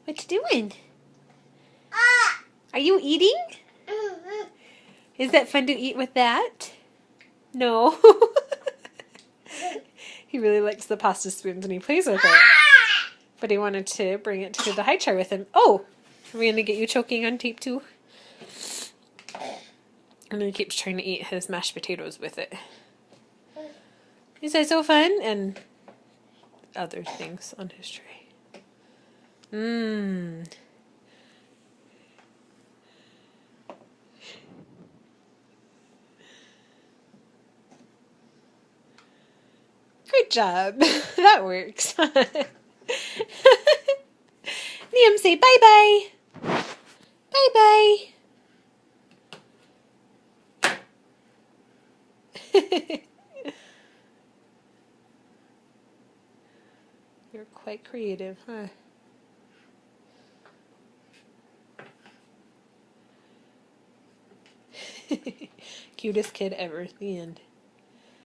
What you doing? Are you eating? Is that fun to eat with that? No. He really likes the pasta spoons and he plays with it. But he wanted to bring it to the high chair with him. Oh! Are we going to get you choking on tape too? And then he keeps trying to eat his mashed potatoes with it. Is that so fun? And other things on his tray. Mmm. Good job. That works. Liam, say bye-bye. Bye-bye. You're quite creative, huh? Cutest kid ever. The end.